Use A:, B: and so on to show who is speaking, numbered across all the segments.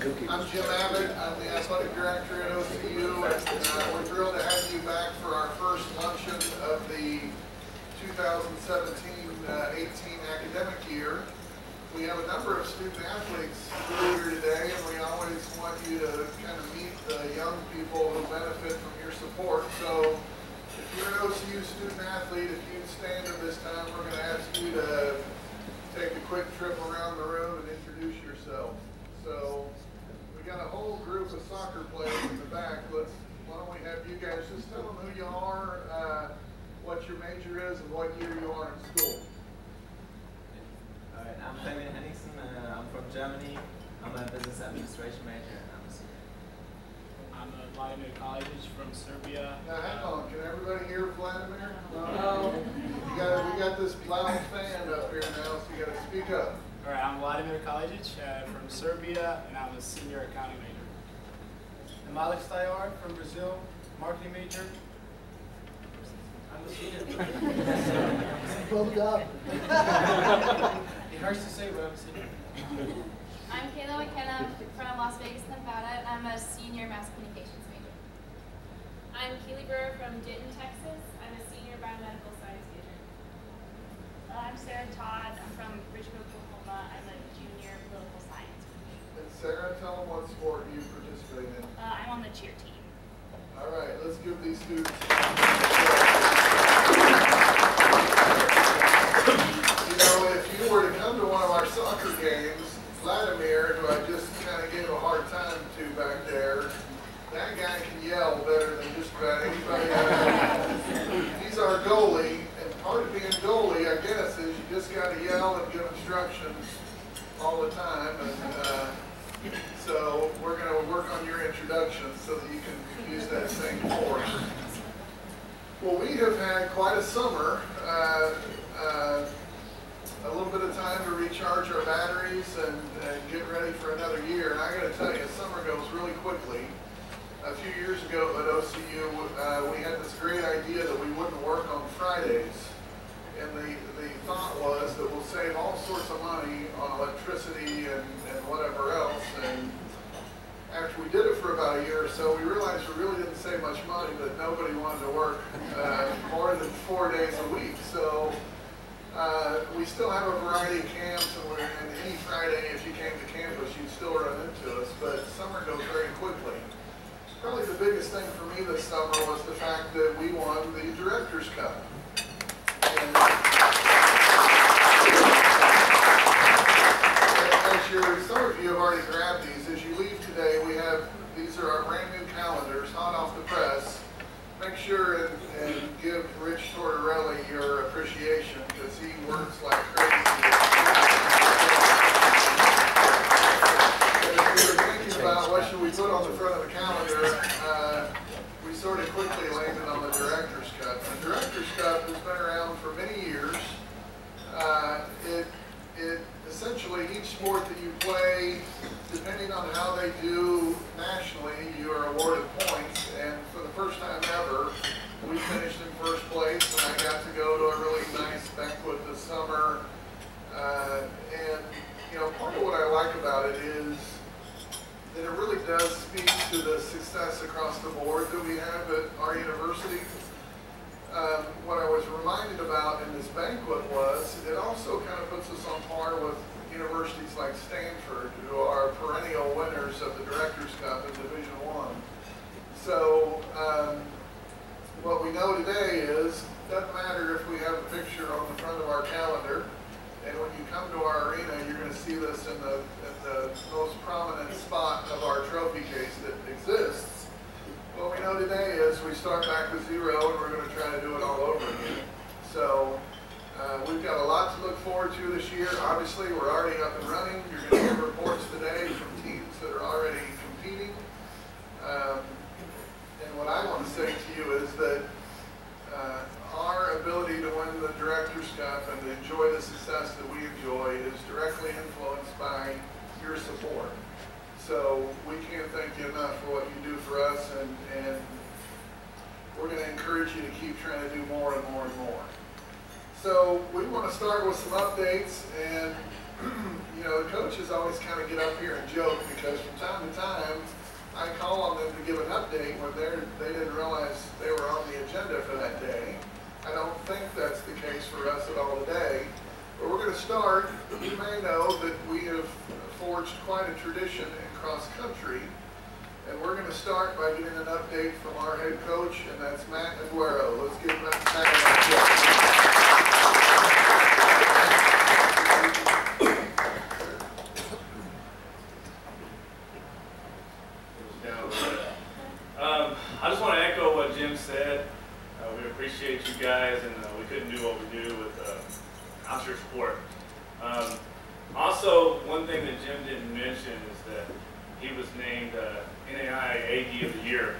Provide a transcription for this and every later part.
A: I'm Jim Abbott. I'm the athletic director at OCU. We're thrilled to have you back for our first luncheon of the 2017-18 academic year. We have a number of student athletes here today, and we always want you to kind of meet the young people who benefit from your support. So if you're an OCU student athlete, if you'd stand at this time, we're going to ask you to take a quick trip around the room and introduce yourself. So we got a whole group of soccer players in the back. Why don't we have you guys just tell them who you are, what your major is, and what year you are in school.
B: All right, I'm Fabian Henningsen. I'm from Germany. I'm a business administration major, and I'm a senior.
C: I'm Vladimir Kalic from Serbia.
A: Now hang on, can everybody hear Vladimir? No. We got this loud fan up here now, so you got to speak up.
C: All right, I'm Vladimir Kalic from Serbia, and I'm a senior accounting major.
D: I'm Alex Tayar from Brazil, marketing major. I'm a senior.
A: Spoke up.
D: It hurts to say, but I'm a senior.
E: I'm Kayla McKenna from Las Vegas, Nevada, and I'm a senior mass communications major.
F: I'm Keely Brewer from Denton, Texas. I'm a senior biomedical science major.
G: I'm Sarah Todd. I'm from Richmond, Oklahoma. I'm a junior political science major.
A: And Sarah, tell them what sport you participate in.
G: I'm on the cheer team.
A: All right, let's give these students. You know, if you were to come to one of our soccer games, Vladimir, who I just kind of gave a hard time to back there, that guy can yell better than just about anybody else. He's our goalie, and part of being goalie, I guess, is you just got to yell and give instructions all the time. And so we're going to work on your introduction so that you can use that same force. Well, we have had quite a summer. A little bit of time to recharge our batteries and get ready for another year. And I got to tell you, summer goes really quickly. A few years ago at OCU, we had this great idea that we wouldn't work on Fridays. And the thought was that we'll save all sorts of money on electricity and whatever else. And after we did it for about a year or so, we realized we really didn't save much money, but nobody wanted to work more than 4 days a week. So we still have a variety of camps, and any Friday, if you came to campus, you'd still run into us, but summer goes very quickly. Probably the biggest thing for me this summer was the fact that we won the Directors' Cup. And some of you have already grabbed these. As you leave today, these are our brand new calendars, hot off the press. Make sure and give Rich Tortorelli your appreciation, because he works like crazy. And if we were thinking about what should we put on the front of the calendar, we sort of quickly landed on the Directors' Cup. The Directors' Cup has been around for many years. It essentially, each sport that you play, depending on how they do nationally, you are awarded points. And for the first time ever, we finished in first place, and I got to go to a really nice banquet this summer. And you know, part of what I like about it is that it really does speak to the success across the board that we have at our university. What I was reminded about in this banquet was it also kind of puts us on par with universities like Stanford, who are perennial winners of the Directors' Cup in Division I. So what we know today is it doesn't matter if we have a picture on the front of our calendar, and when you come to our arena, you're going to see this in the most prominent spot of our trophy case that exists. What we know today is we start back with zero, and we're going to try to do it all over again. So we've got a lot to look forward to this year. Obviously, we're already up and running. You're going to hear reports today from teams that are already competing. And what I want to say to you is that our ability to win the Directors' Cup and to enjoy the success that we enjoy is directly influenced by your support. So we can't thank you enough for what you do for us, and we're going to encourage you to keep trying to do more and more and more. So we want to start with some updates, and you know, the coaches always kind of get up here and joke because from time to time, I call on them to give an update when they didn't realize they were on the agenda for that day. I don't think that's the case for us at all today. But we're going to start. You may know that we have forged quite a tradition in cross country. And we're going to start by getting an update from our head coach, and that's Matt Aguero. Let's give Matt a
H: I just want to echo what Jim said. We appreciate you guys, and we couldn't do what we do without your support. Also, one thing that Jim didn't mention is that he was named NAI AD of the Year.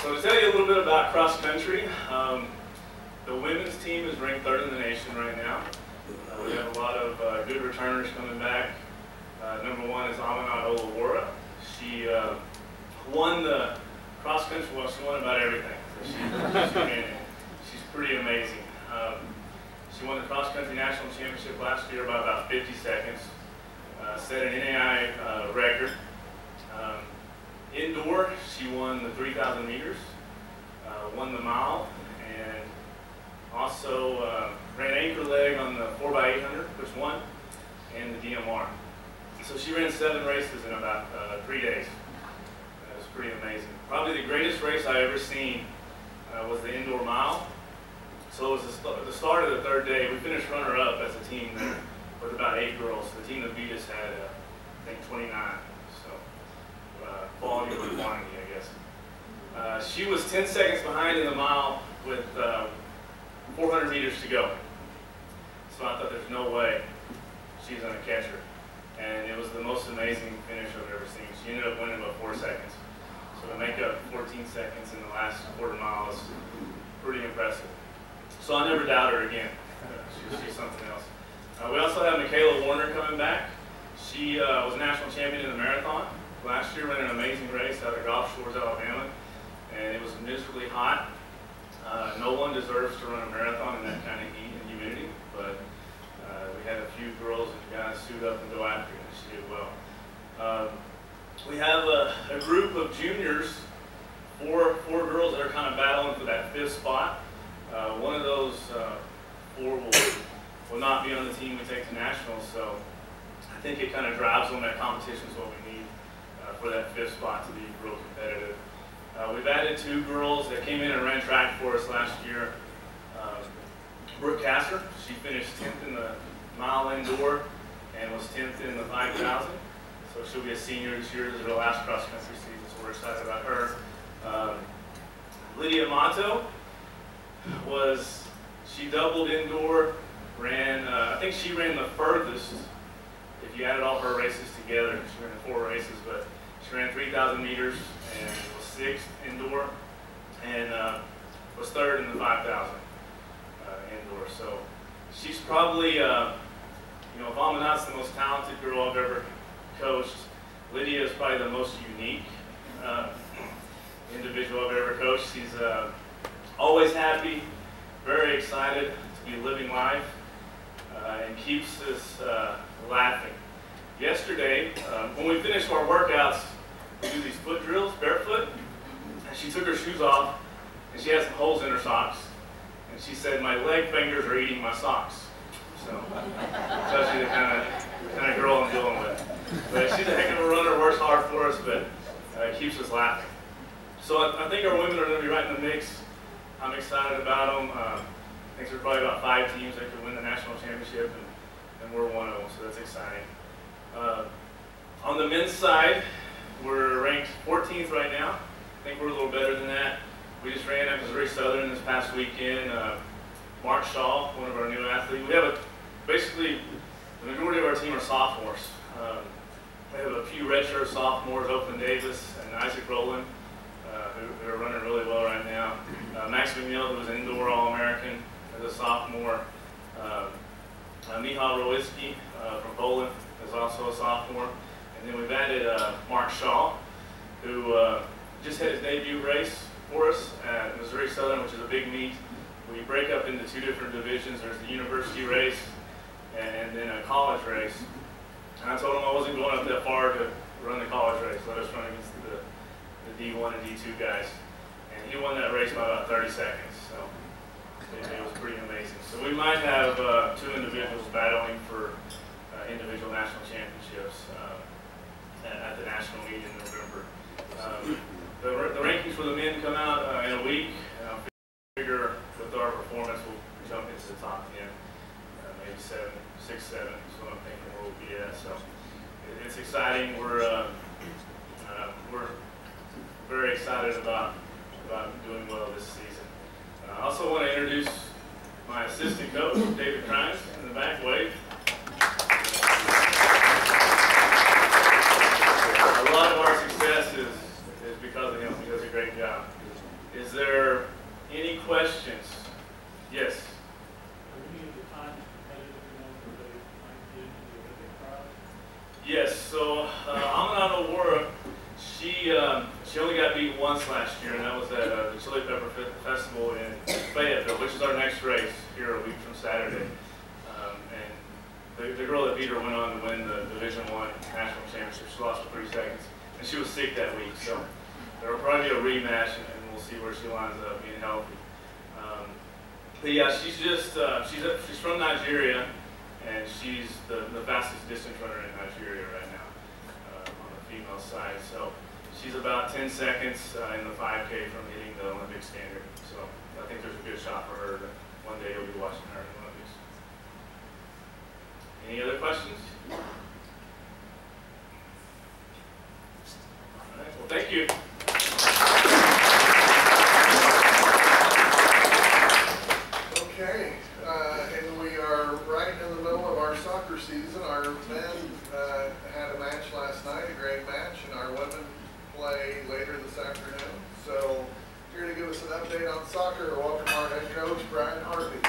H: So to tell you a little bit about cross country, the women's team is ranked 3rd in the nation right now. We have a lot of good returners coming back. Number 1 is Amanat Olawara. She won the cross country. Well, she won about everything. She's pretty amazing. She won the cross country national championship last year by about 50 seconds. Set an NAI record. Indoor, she won the 3,000 meters, won the mile, and also ran anchor leg on the 4x800, which won, and the DMR. So she ran 7 races in about 3 days. It was pretty amazing. Probably the greatest race I ever seen was the indoor mile. So it was the start of the 3rd day. We finished runner-up as a team there with about 8 girls. The team that beat us had, I think, 29. So quality over quantity, I guess. She was 10 seconds behind in the mile with 400 meters to go. So I thought there's no way she's going to catch her. And it was the most amazing finish I've ever seen. She ended up winning by 4 seconds. So to make up 14 seconds in the last quarter mile is pretty impressive. So I never doubt her again. She's something else. We also have Michaela Warner coming back. She was national champion in the marathon. Last year ran an amazing race out of Gulf Shores, Alabama. And it was miserably hot. No one deserves to run a marathon in that kind of heat and humidity. But we had a few girls and guys suit up and go after it, and she did well. We have a group of juniors, four girls that are kind of battling for that 5th spot. One of those 4 will not be on the team we take to nationals, so I think it kind of drives on that competition is what we need for that 5th spot to be real competitive. We've added 2 girls that came in and ran track for us last year. Brooke Kasser, she finished 10th in the mile indoor and was 10th in the 5,000. So she'll be a senior this year. This is her last cross country season, so we're excited about her. Lydia Mato she doubled indoor, ran, I think she ran the furthest, if you added all her races together. She ran 4 races, but she ran 3,000 meters and was 6th indoor and was 3rd in the 5,000 indoor. So she's probably, if Amanat's the most talented girl I've ever coached, Lydia is probably the most unique individual I've ever coached. She's always happy, very excited to be living life, and keeps us laughing. Yesterday, when we finish our workouts, we do these foot drills, barefoot, and she took her shoes off, and she has some holes in her socks, and she said, "My leg fingers are eating my socks." So, tells you the kind of girl I'm dealing with. But she's a heck of a runner, works hard for us, but keeps us laughing. So I think our women are going to be right in the mix. I'm excited about them. I think there's probably about 5 teams that could win the national championship, and we're one of them, so that's exciting. On the men's side, we're ranked 14th right now. I think we're a little better than that. We just ran at Missouri Southern this past weekend. Mark Shaw, one of our new athletes. We have basically, the majority of our team are sophomores. We have a few redshirt sophomores, Oakland Davis and Isaac Rowland, who are running really well right now. Max McNeil, who was an indoor All-American as a sophomore. Mihal Rowiski from Poland is also a sophomore. And then we've added Mark Shaw, who just had his debut race for us at Missouri Southern, which is a big meet. We break up into 2 different divisions. There's the university race and then a college race. And I told him I wasn't going up that far to run the college race. Let us run against the D1 and D2 guys. And he won that race by about 30 seconds. So it was pretty amazing. So we might have 2 individuals battling for individual national championships at the national meet in November. The rankings for the men come out in a week. I figure with our performance we'll jump into the top 10, maybe 6, 7 is what I'm thinking where we'll be at. So it's exciting. We're very excited about doing well this season. I also want to introduce my assistant coach, David Crimes, in the back. Wave. A lot of our success is because of him. He does a great job. Is there any questions? Yes. Yes. So Amina Aguero, she only got beat once last year, and that was at the Chili Pepper Festival in Fayetteville, which is our next race here a week from Saturday. And the girl that beat her went on to win the Division I National Championship. She lost for 3 seconds, and she was sick that week. So there will probably be a rematch, and we'll see where she lines up being healthy. But yeah, she's from Nigeria, and she's the fastest distance runner in Nigeria right now on the female side. So she's about 10 seconds in the 5K from hitting the Olympic standard. So I think there's a good shot for her that one day you'll be watching her in the Olympics. Any other questions? All right, well, thank you.
A: Okay, and we are right in the middle of our soccer season. Our men had a match last night, a great match, and our women play later this afternoon. So here to give us an update on soccer, welcome our head coach, Brian Harvey.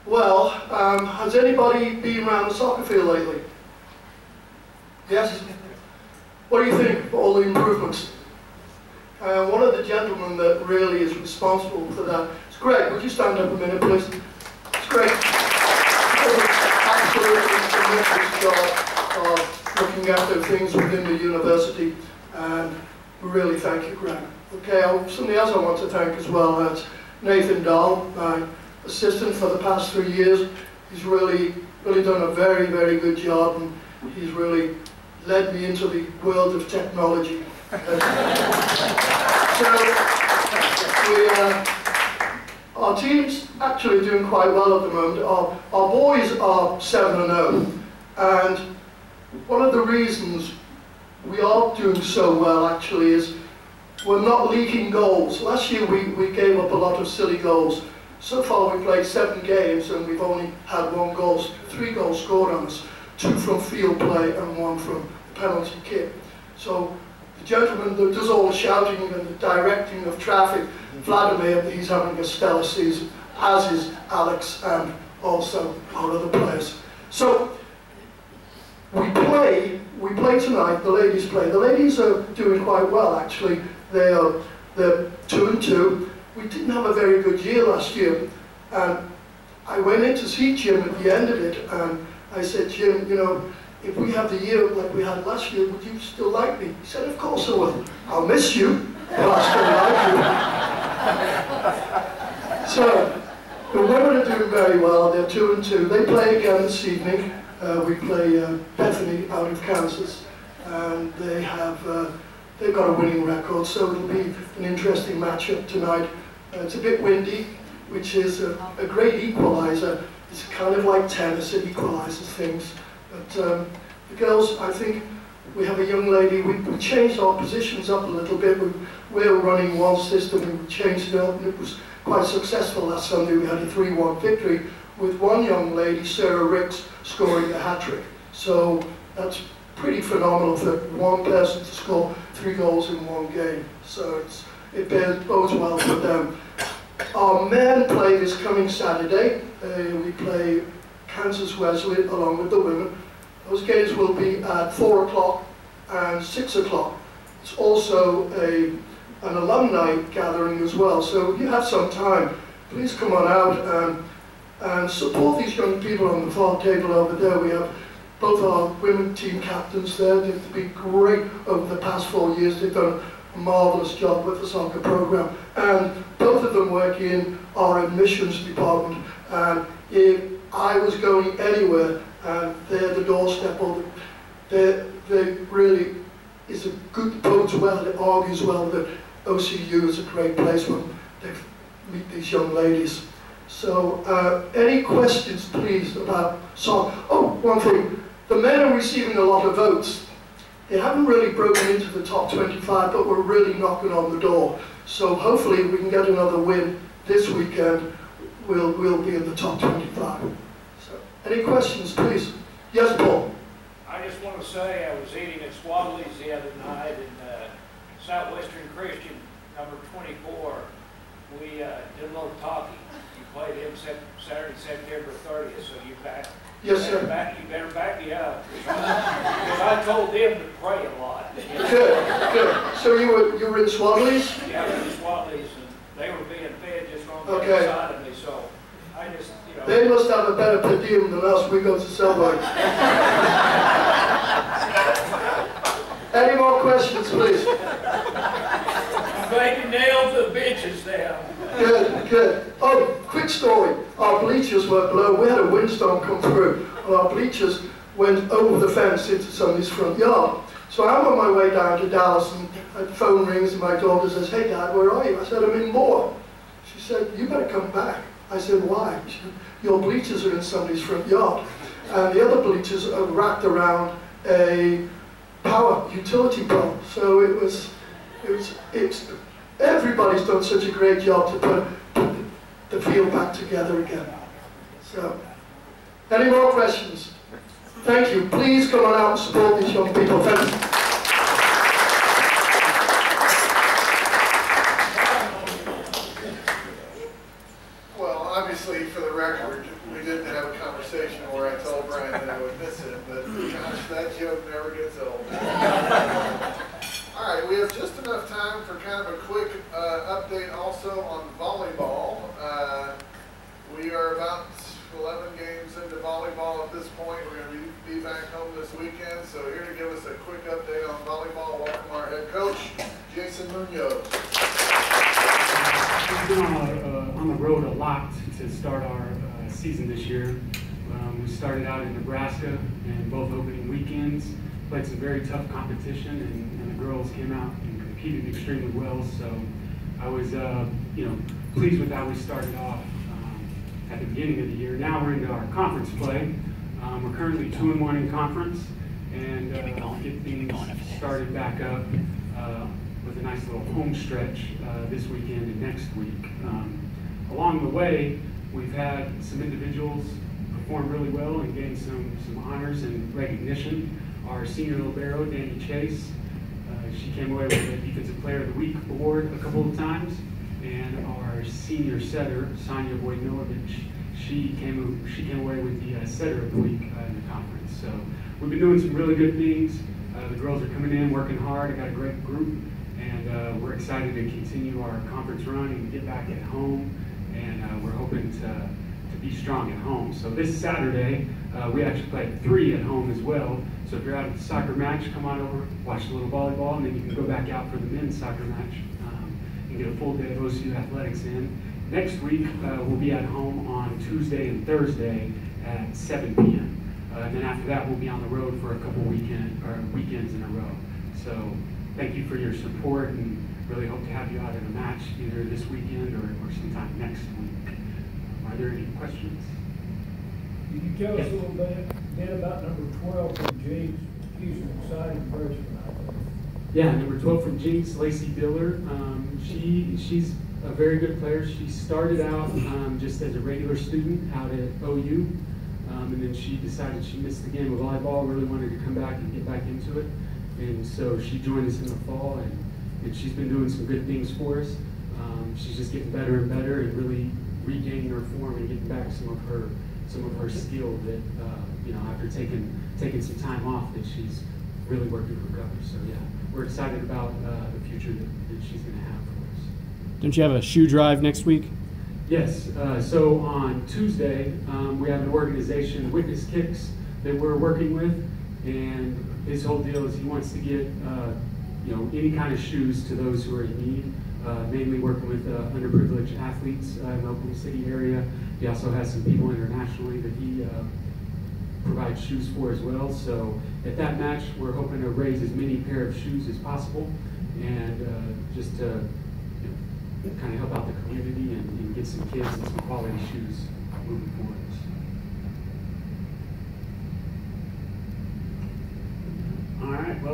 I: Well, has anybody been around the soccer field lately? Yes? What do you think of all the improvements? One of the gentlemen that really is responsible for that is Greg. Would you stand up a minute, please? It's Greg. Absolutely tremendous job of looking after things within the university, and we really thank you, Greg. Okay, somebody else I want to thank as well. That's Nathan Dahl, my assistant for the past 3 years. He's really done a very, very good job, and he's really led me into the world of technology. Our team's actually doing quite well at the moment. Our boys are 7-0, and one of the reasons we are doing so well actually is we're not leaking goals. Last year we gave up a lot of silly goals. So far we played 7 games and we've only had 3 goals scored on us, 2 from field play and 1 from penalty kick. So the gentleman that does all the shouting and the directing of traffic, Vladimir, he's having a stellar season, as is Alex and also our other players. So we play tonight, the ladies play. The ladies are doing quite well actually. They're 2-2. We didn't have a very good year last year, and I went in to see Jim at the end of it, and I said, Jim, you know, if we have the year like we had last year, would you still like me? He said, of course I will. I'll miss you, but I still like you. So, the women are doing very well. They're 2-2. They play again this evening. We play Bethany out of Kansas, and they've got a winning record, so it'll be an interesting matchup tonight. It's a bit windy, which is a great equaliser. It's kind of like tennis, it equalises things. But the girls, I think we have a young lady, we changed our positions up a little bit. We were running one system and we changed it up, and it was quite successful last Sunday. We had a 3-1 victory with one young lady, Sarah Ricks, scoring a hat-trick. So that's pretty phenomenal for one person to score 3 goals in 1 game. So it bodes well for them. Our men play this coming Saturday. We play Kansas Wesley along with the women. Those games will be at 4 o'clock and 6 o'clock. It's also an alumni gathering as well, so if you have some time, please come on out and support these young people on the far table over there. We have both our women team captains there. They've been great over the past 4 years. They've done a marvellous job with the soccer program, and both of them work in our admissions department. And if I was going anywhere and they're the doorstep, or they really is a good bodes well, it argues well that OCU is a great place when they meet these young ladies. So any questions please about soccer? Oh, one thing, the men are receiving a lot of votes. They haven't really broken into the top 25, but we're really knocking on the door. So hopefully we can get another win this weekend. We'll be in the top 25. So any questions please? Yes, Paul.
J: I just want to say I was eating at Swaddley's the other night in Southwestern Christian, number 24. We did a little talking. You played him Saturday, September 30th, so you back.
I: Yes, sir.
J: You better back me up. Because I told them to pray a lot.
I: Good, good. So you were in Swaddley's?
J: Yeah, in Swaddley's, and they were being fed just on the
I: Okay.
J: inside of me, so I just, you know.
I: They must have a better per diem than us. We go to Selby. Any more questions, please?
J: I'm glad you nailed the benches down.
I: Good, good. Oh, quick story. Our bleachers were blown. We had a windstorm come through, and our bleachers went over the fence into somebody's front yard. So I'm on my way down to Dallas, and the phone rings, and my daughter says, "Hey, Dad, where are you?" I said, "I'm in Moore." She said, "You better come back." I said, "Why?" She said, "Your bleachers are in somebody's front yard, and the other bleachers are wrapped around a power utility pole." So it's everybody's done such a great job to put the field back together again. So, any more questions? Thank you. Please come on out and support these young people. Thank you.
A: Well, obviously, for the record, we didn't have a conversation where I told Brian that I would miss him, but gosh, that joke never gets old. All right, we have just enough time for kind of a quick update also on volleyball. We are about 11 games into volleyball at this point. We're going to be back home this weekend, so here to give us a quick update on volleyball, welcome our head coach, Jason Muñoz.
K: We've been on the road a lot to start our season this year. We started out in Nebraska and both opening weekends, played some very tough competition, and the girls came out and competed extremely well. So I was, pleased with how we started off at the beginning of the year. Now we're into our conference play. We're currently 2-1 in conference, and get things started back up with a nice little home stretch this weekend and next week. Along the way, we've had some individuals perform really well and gain some honors and recognition. Our senior libero, Danny Chase, she came away with the Defensive Player of the Week award a couple of times, and our senior setter, Sonia Vojdmilovic, she came away with the Setter of the Week in the conference. So we've been doing some really good things. The girls are coming in, working hard. I got a great group, and we're excited to continue our conference run and get back at home. And we're hoping to be strong at home. So this Saturday, we actually play 3 at home as well. So if you're out at the soccer match, come on over, watch a little volleyball, and then you can go back out for the men's soccer match and get a full day of OCU athletics in. Next week, we'll be at home on Tuesday and Thursday at 7 p.m. And then after that, we'll be on the road for a couple weekends in a row. So thank you for your support, and really hope to have you out in a match either this weekend or sometime next week. Are there any questions?
L: Can you tell us a little bit about number 12 from Jinx? She's an exciting freshman, I think.
K: Yeah, number 12 from Jinx, Lacey Diller. She's a very good player. She started out just as a regular student out at OU, and then she decided she missed the game of volleyball, really wanted to come back and get back into it. And so she joined us in the fall, and she's been doing some good things for us. She's just getting better and better and really regaining her form and getting back some of her skill that, after taking taking some time off, that she's really working to recover. So yeah, we're excited about the future that she's going to have for us.
M: Don't you have a shoe drive next week?
K: Yes. So on Tuesday, we have an organization, Witness Kicks, that we're working with, and his whole deal is he wants to get any kind of shoes to those who are in need. Mainly working with underprivileged athletes in the Oklahoma City area. He also has some people internationally that he provides shoes for as well. So at that match, we're hoping to raise as many pair of shoes as possible, and just to kind of help out the community and get some kids and some quality shoes moving forward. All right. Well.